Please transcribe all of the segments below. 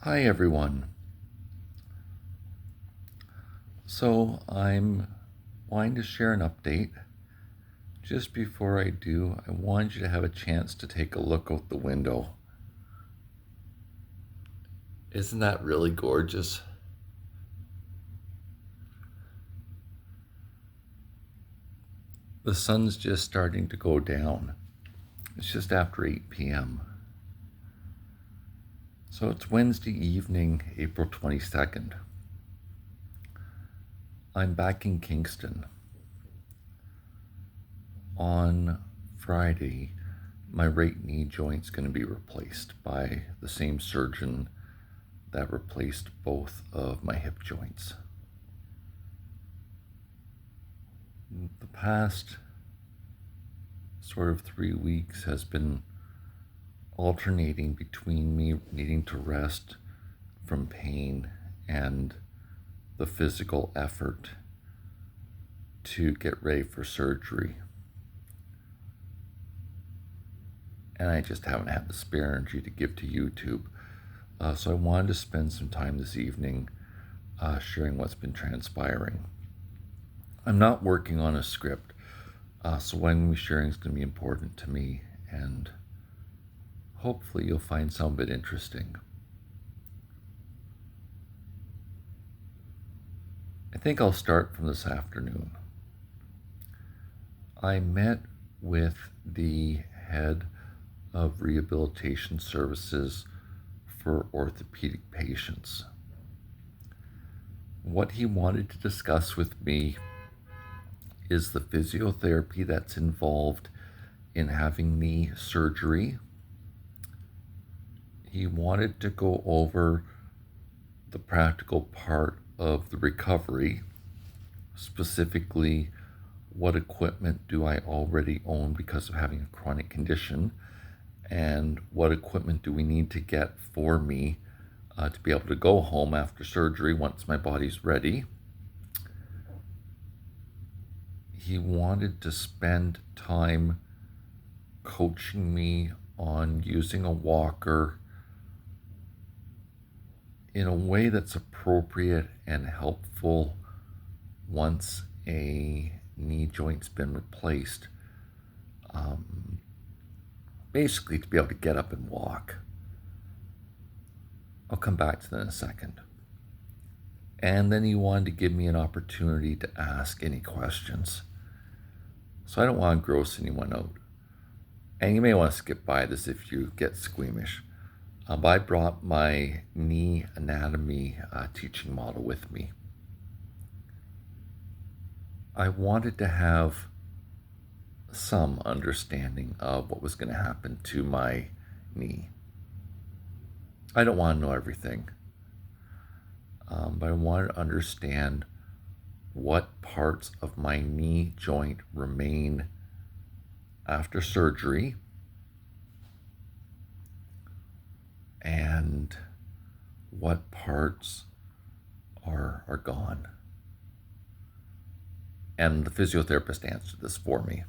Hi everyone. So I'm wanting to share an update. Just before I do, I want you to have a chance to take a look out the window. Isn't that really gorgeous? The sun's just starting to go down. It's just after 8 p.m. So it's Wednesday evening, April 22nd. I'm back in Kingston. On Friday, my right knee joint's going to be replaced by the same surgeon that replaced both of my hip joints. The past sort of 3 weeks has been alternating between me needing to rest from pain and the physical effort to get ready for surgery. And I just haven't had the spare energy to give to YouTube. So I wanted to spend some time this evening sharing what's been transpiring. I'm not working on a script, so what I'm going to be sharing is going to be important to me, and hopefully you'll find some of it interesting. I think I'll start from this afternoon. I met with the head of rehabilitation services for orthopedic patients. What he wanted to discuss with me is the physiotherapy that's involved in having knee surgery. He wanted to go over the practical part of the recovery, specifically what equipment do I already own because of having a chronic condition, and what equipment do we need to get for me to be able to go home after surgery once my body's ready. He wanted to spend time coaching me on using a walker in a way that's appropriate and helpful once a knee joint's been replaced. Basically, to be able to get up and walk. I'll come back to that in a second. And then he wanted to give me an opportunity to ask any questions. So I don't want to gross anyone out. And you may want to skip by this if you get squeamish. But I brought my knee anatomy teaching model with me. I wanted to have some understanding of what was going to happen to my knee. I don't want to know everything, but I wanted to understand what parts of my knee joint remain after surgery and what parts are gone. And the physiotherapist answered this for me.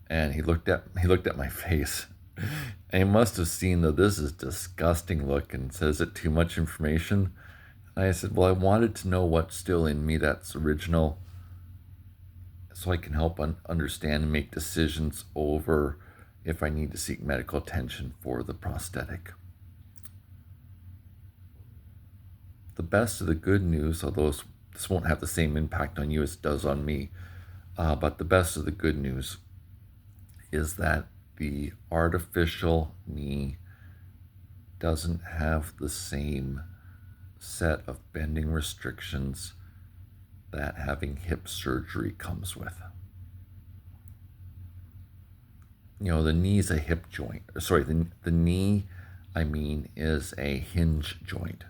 And he looked at my face, and he must have seen that this is disgusting look and says it too much information. And I said, well, I wanted to know what's still in me that's original so I can help understand and make decisions over if I need to seek medical attention for the prosthetic. The best of the good news, although this won't have the same impact on you as it does on me, but the best of the good news is that the artificial knee doesn't have the same set of bending restrictions that having hip surgery comes with. You know, the knee's a hip joint. Sorry, the knee, is a hinge joint.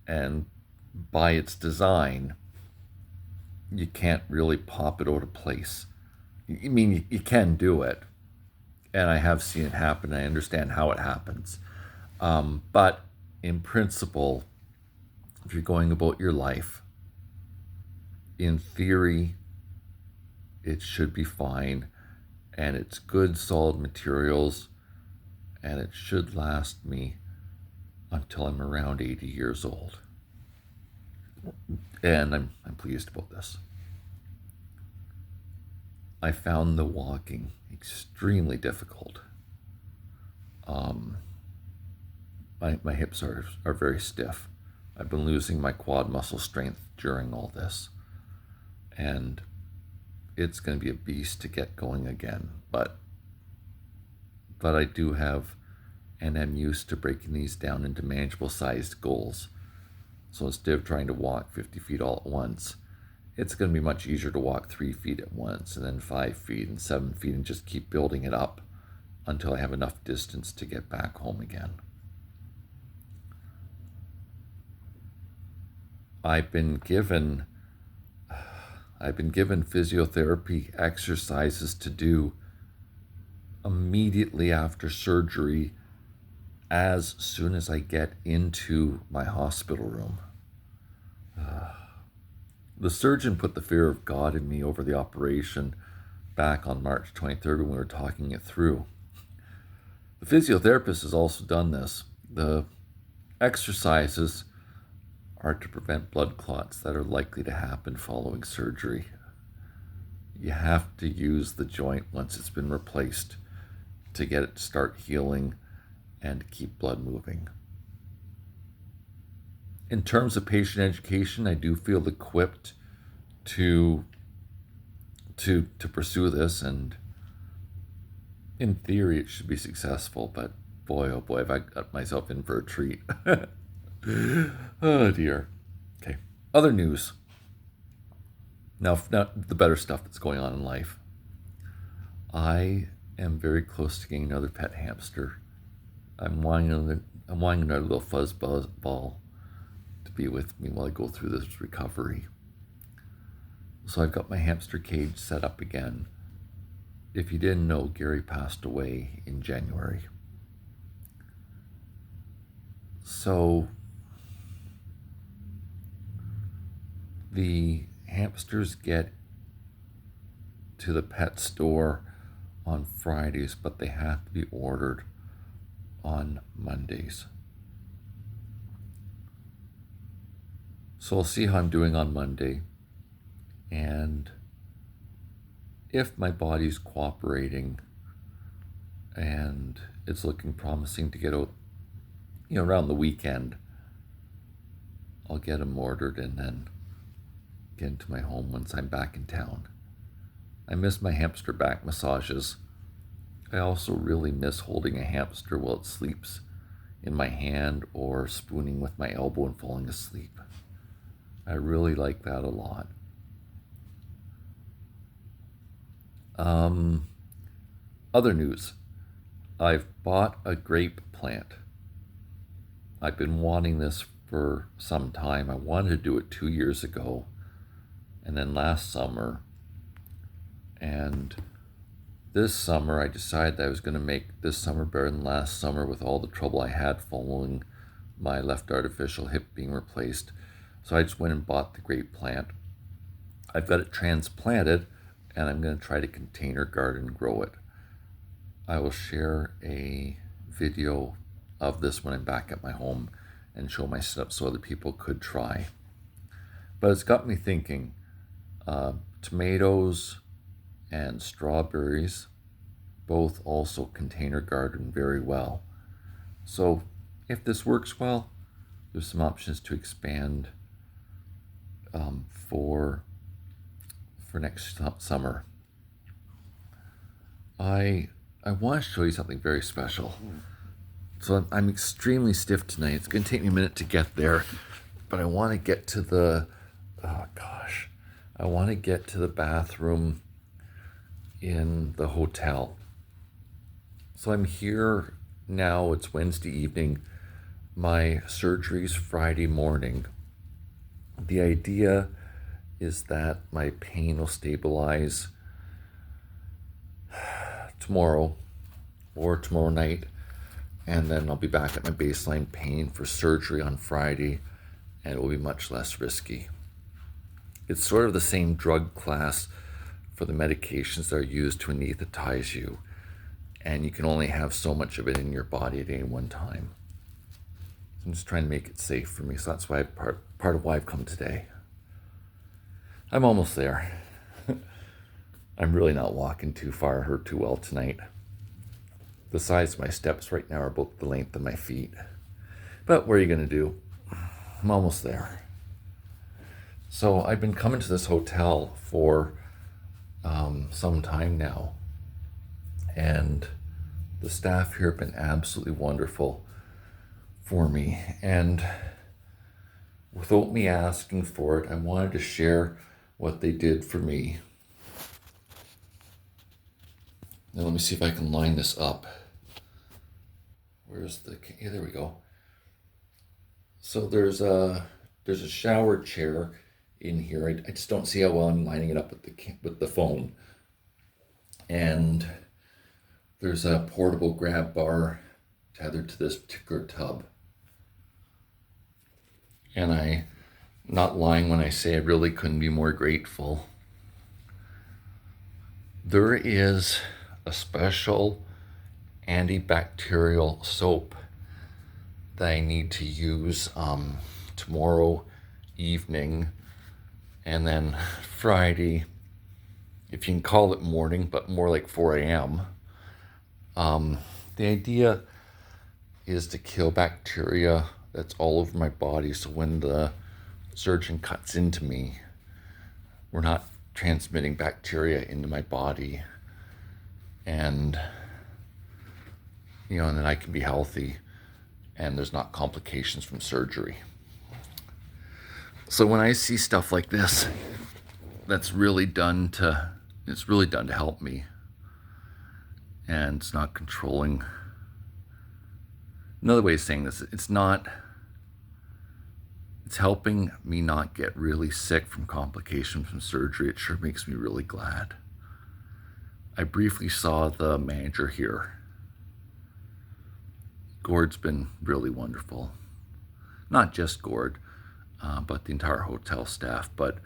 And by its design, you can't really pop it out of place. You can do it, and I have seen it happen. I understand how it happens. But in principle, if you're going about your life, in theory, it should be fine, and it's good, solid materials, and it should last me until I'm around 80 years old. And I'm pleased about this. I found the walking extremely difficult. My hips are very stiff. I've been losing my quad muscle strength during all this. And it's going to be a beast to get going again. But I do have, and I'm used to breaking these down into manageable sized goals. So instead of trying to walk 50 feet all at once, it's going to be much easier to walk 3 feet at once, and then 5 feet and 7 feet, and just keep building it up until I have enough distance to get back home again. I've been given physiotherapy exercises to do immediately after surgery as soon as I get into my hospital room. The surgeon put the fear of God in me over the operation back on March 23rd when we were talking it through. The physiotherapist has also done this. The exercises are to prevent blood clots that are likely to happen following surgery. You have to use the joint once it's been replaced to get it to start healing and keep blood moving. In terms of patient education, I do feel equipped to pursue this, and in theory it should be successful, but boy, oh boy, have I got myself in for a treat. Oh dear. Okay, other news. Now the better stuff that's going on in life. I am very close to getting another pet hamster. I'm wanting another little fuzz ball to be with me while I go through this recovery. So I've got my hamster cage set up again. If you didn't know, Gary passed away in January. So the hamsters get to the pet store on Fridays, but they have to be ordered on Mondays. So I'll see how I'm doing on Monday, and if my body's cooperating and it's looking promising to get out, around the weekend, I'll get them ordered and then get into my home once I'm back in town. I miss my hamster back massages. I also really miss holding a hamster while it sleeps in my hand or spooning with my elbow and falling asleep. I really like that a lot. Other news. I've bought a grape plant. I've been wanting this for some time. I wanted to do it 2 years ago, and then last summer. And this summer, I decided that I was going to make this summer better than last summer with all the trouble I had following my left artificial hip being replaced. So I just went and bought the grape plant. I've got it transplanted, and I'm going to try to container garden grow it. I will share a video of this when I'm back at my home and show my setup so other people could try. But it's got me thinking, tomatoes and strawberries both also container garden very well. So if this works well, there's some options to expand for next summer. I want to show you something very special. So I'm extremely stiff tonight. It's going to take me a minute to get there, but I want to get to the bathroom in the hotel. So I'm here now. It's Wednesday evening. My surgery's Friday morning. The idea is that my pain will stabilize tomorrow or tomorrow night, and then I'll be back at my baseline pain for surgery on Friday, and it will be much less risky. It's sort of the same drug class for the medications that are used to anesthetize you. and you can only have so much of it in your body at any one time. So I'm just trying to make it safe for me. So that's why part of why I've come today. I'm almost there. I'm really not walking too far or too well tonight. The size of my steps right now are about the length of my feet. But what are you going to do? I'm almost there. So I've been coming to this hotel for some time now. And the staff here have been absolutely wonderful for me. And without me asking for it, I wanted to share what they did for me. Now let me see if I can line this up. Yeah, there we go. So there's a shower chair in here. I just don't see how well I'm lining it up with the phone. And there's a portable grab bar tethered to this particular tub. And I'm not lying when I say I really couldn't be more grateful. There is a special antibacterial soap that I need to use tomorrow evening, and then Friday, if you can call it morning, but more like 4 a.m. The idea is to kill bacteria that's all over my body, so when the surgeon cuts into me, we're not transmitting bacteria into my body, and and then I can be healthy and there's not complications from surgery. So when I see stuff like this, it's really done to help me, and it's not controlling. Another way of saying this, it's helping me not get really sick from complications from surgery. It sure makes me really glad. I briefly saw the manager here. Gord's been really wonderful. Not just Gord, but the entire hotel staff. But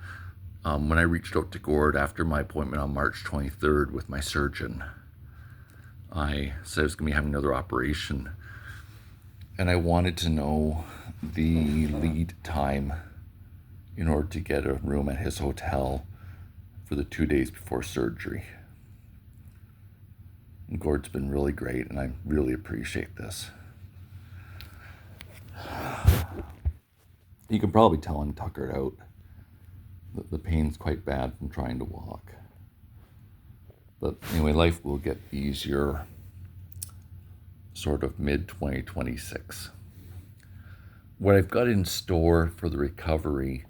when I reached out to Gord after my appointment on March 23rd with my surgeon, I said I was going to be having another operation. And I wanted to know the lead time in order to get a room at his hotel for the 2 days before surgery. And Gord's been really great, and I really appreciate this. You can probably tell I'm tuckered out. The pain's quite bad from trying to walk. But anyway, life will get easier sort of mid-2026. What I've got in store for the recovery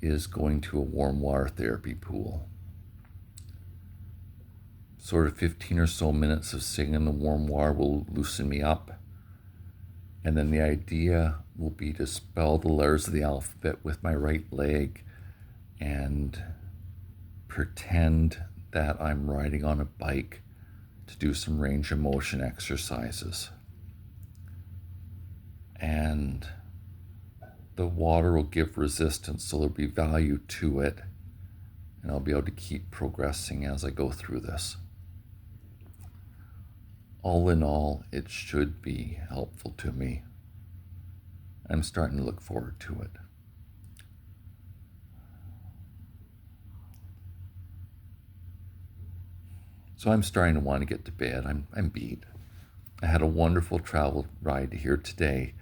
is going to a warm water therapy pool. Sort of 15 or so minutes of sitting in the warm water will loosen me up. And then the idea will be to spell the letters of the alphabet with my right leg and pretend that I'm riding on a bike to do some range of motion exercises. And the water will give resistance, so there'll be value to it, and I'll be able to keep progressing as I go through this. All in all, it should be helpful to me. I'm starting to look forward to it. So I'm starting to want to get to bed. I'm beat. I had a wonderful travel ride here today.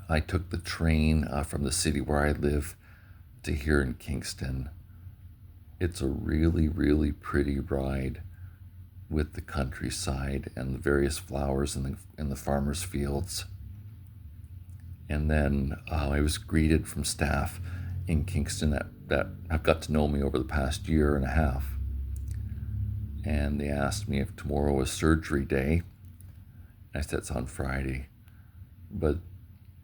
I took the train from the city where I live to here in Kingston. It's a really, really pretty ride with the countryside and the various flowers in the farmers' fields. And then I was greeted from staff in Kingston that have got to know me over the past year and a half. And they asked me if tomorrow was surgery day. I said it's on Friday. But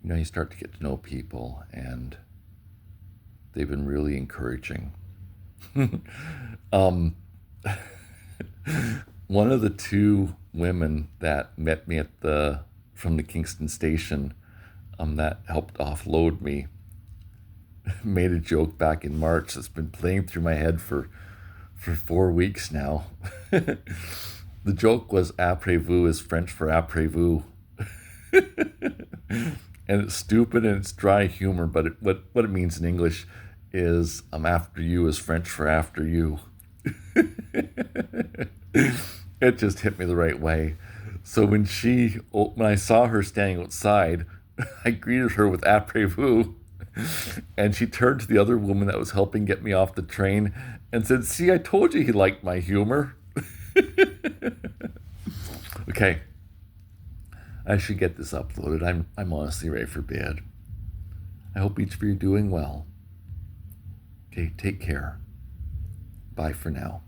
you start to get to know people, and they've been really encouraging. One of the two women that met me from the Kingston station that helped offload me made a joke back in March that's been playing through my head for 4 weeks now. The joke was après-vous is French for après-vous. And it's stupid and it's dry humor, but what it means in English is after you is French for after you. It just hit me the right way. So when I saw her standing outside, I greeted her with après-vous. And she turned to the other woman that was helping get me off the train and said, "See, I told you he liked my humor." Okay, I should get this uploaded. I'm honestly ready for bed. I hope each of you are doing well. Okay, take care. Bye for now.